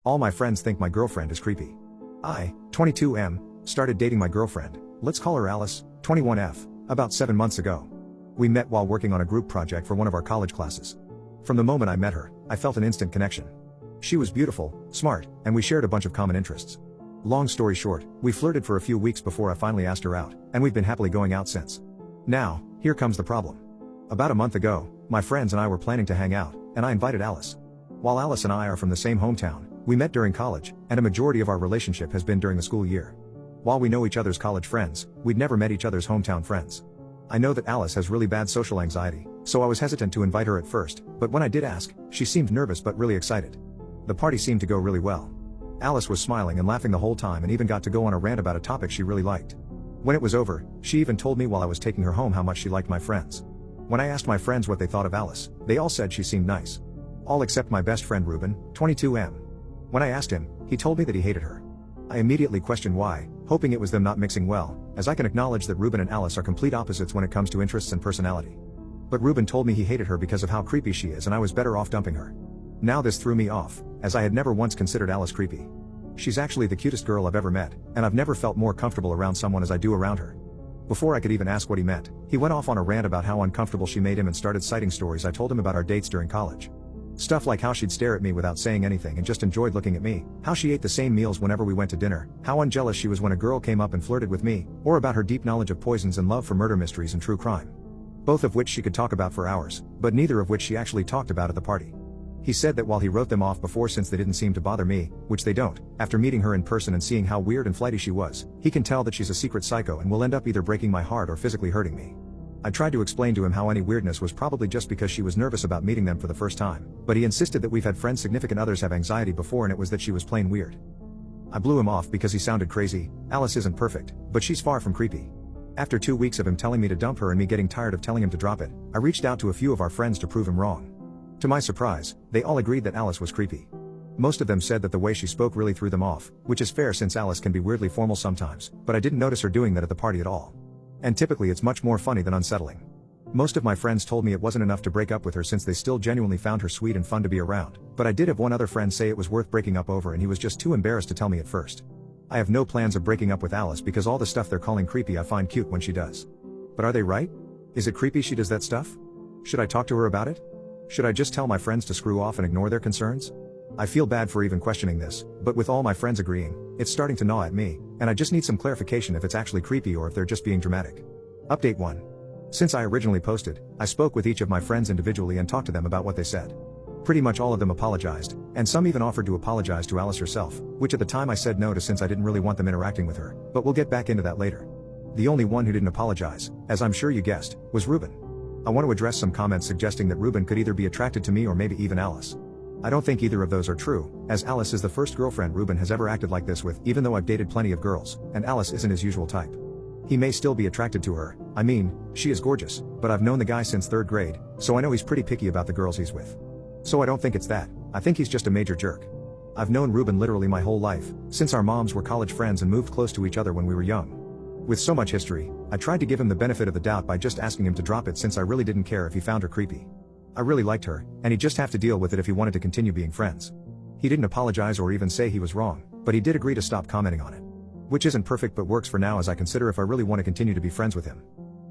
All my friends think my girlfriend is creepy. I, 22M, started dating my girlfriend, let's call her Alice, 21F, about 7 months ago. We met while working on a group project for one of our college classes. From the moment I met her, I felt an instant connection. She was beautiful, smart, and we shared a bunch of common interests. Long story short, we flirted for a few weeks before I finally asked her out, and we've been happily going out since. Now, here comes the problem. About a month ago, my friends and I were planning to hang out, and I invited Alice. While Alice and I are from the same hometown, we met during college, and a majority of our relationship has been during the school year. While we know each other's college friends, we'd never met each other's hometown friends. I know that Alice has really bad social anxiety, so I was hesitant to invite her at first, but when I did ask, she seemed nervous but really excited. The party seemed to go really well. Alice was smiling and laughing the whole time and even got to go on a rant about a topic she really liked. When it was over, she even told me while I was taking her home how much she liked my friends. When I asked my friends what they thought of Alice, they all said she seemed nice. All except my best friend Ruben, 22M. When I asked him, he told me that he hated her. I immediately questioned why, hoping it was them not mixing well, as I can acknowledge that Ruben and Alice are complete opposites when it comes to interests and personality. But Ruben told me he hated her because of how creepy she is and I was better off dumping her. Now this threw me off, as I had never once considered Alice creepy. She's actually the cutest girl I've ever met, and I've never felt more comfortable around someone as I do around her. Before I could even ask what he meant, he went off on a rant about how uncomfortable she made him and started citing stories I told him about our dates during college. Stuff like how she'd stare at me without saying anything and just enjoyed looking at me, how she ate the same meals whenever we went to dinner, how unjealous she was when a girl came up and flirted with me, or about her deep knowledge of poisons and love for murder mysteries and true crime. Both of which she could talk about for hours, but neither of which she actually talked about at the party. He said that while he wrote them off before since they didn't seem to bother me, which they don't, after meeting her in person and seeing how weird and flighty she was, he can tell that she's a secret psycho and will end up either breaking my heart or physically hurting me. I tried to explain to him how any weirdness was probably just because she was nervous about meeting them for the first time, but he insisted that we've had friends' significant others have anxiety before and it was that she was plain weird. I blew him off because he sounded crazy. Alice isn't perfect, but she's far from creepy. After 2 weeks of him telling me to dump her and me getting tired of telling him to drop it, I reached out to a few of our friends to prove him wrong. To my surprise, they all agreed that Alice was creepy. Most of them said that the way she spoke really threw them off, which is fair since Alice can be weirdly formal sometimes, but I didn't notice her doing that at the party at all. And typically it's much more funny than unsettling. Most of my friends told me it wasn't enough to break up with her since they still genuinely found her sweet and fun to be around, but I did have one other friend say it was worth breaking up over and he was just too embarrassed to tell me at first. I have no plans of breaking up with Alice because all the stuff they're calling creepy I find cute when she does. But are they right? Is it creepy she does that stuff? Should I talk to her about it? Should I just tell my friends to screw off and ignore their concerns? I feel bad for even questioning this, but with all my friends agreeing, it's starting to gnaw at me, and I just need some clarification if it's actually creepy or if they're just being dramatic. Update 1. Since I originally posted, I spoke with each of my friends individually and talked to them about what they said. Pretty much all of them apologized, and some even offered to apologize to Alice herself, which at the time I said no to since I didn't really want them interacting with her, but we'll get back into that later. The only one who didn't apologize, as I'm sure you guessed, was Ruben. I want to address some comments suggesting that Ruben could either be attracted to me or maybe even Alice. I don't think either of those are true, as Alice is the first girlfriend Ruben has ever acted like this with, even though I've dated plenty of girls, and Alice isn't his usual type. He may still be attracted to her, I mean, she is gorgeous, but I've known the guy since 3rd grade, so I know he's pretty picky about the girls he's with. So I don't think it's that, I think he's just a major jerk. I've known Ruben literally my whole life, since our moms were college friends and moved close to each other when we were young. With so much history, I tried to give him the benefit of the doubt by just asking him to drop it since I really didn't care if he found her creepy. I really liked her, and he'd just have to deal with it if he wanted to continue being friends. He didn't apologize or even say he was wrong, but he did agree to stop commenting on it. Which isn't perfect but works for now as I consider if I really want to continue to be friends with him.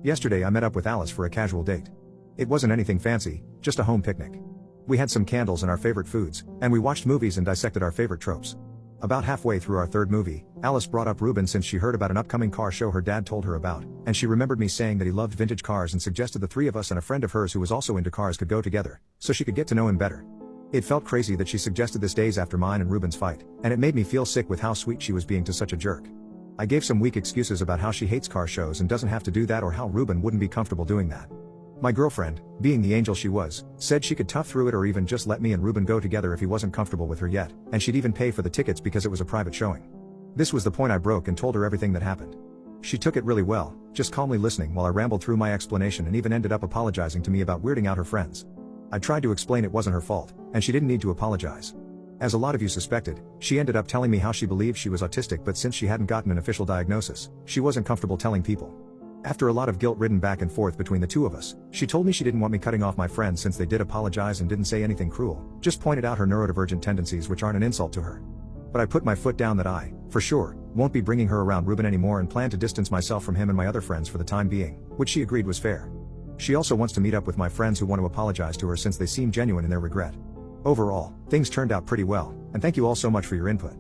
Yesterday I met up with Alice for a casual date. It wasn't anything fancy, just a home picnic. We had some candles and our favorite foods, and we watched movies and dissected our favorite tropes. About halfway through our 3rd movie, Alice brought up Ruben since she heard about an upcoming car show her dad told her about, and she remembered me saying that he loved vintage cars and suggested the 3 of us and a friend of hers who was also into cars could go together, so she could get to know him better. It felt crazy that she suggested this days after mine and Ruben's fight, and it made me feel sick with how sweet she was being to such a jerk. I gave some weak excuses about how she hates car shows and doesn't have to do that or how Ruben wouldn't be comfortable doing that. My girlfriend, being the angel she was, said she could tough through it or even just let me and Ruben go together if he wasn't comfortable with her yet, and she'd even pay for the tickets because it was a private showing. This was the point I broke and told her everything that happened. She took it really well, just calmly listening while I rambled through my explanation and even ended up apologizing to me about weirding out her friends. I tried to explain it wasn't her fault, and she didn't need to apologize. As a lot of you suspected, she ended up telling me how she believed she was autistic but since she hadn't gotten an official diagnosis, she wasn't comfortable telling people. After a lot of guilt-ridden back and forth between the two of us, she told me she didn't want me cutting off my friends since they did apologize and didn't say anything cruel, just pointed out her neurodivergent tendencies, which aren't an insult to her. But I put my foot down that I, for sure, won't be bringing her around Ruben anymore and plan to distance myself from him and my other friends for the time being, which she agreed was fair. She also wants to meet up with my friends who want to apologize to her since they seem genuine in their regret. Overall, things turned out pretty well, and thank you all so much for your input.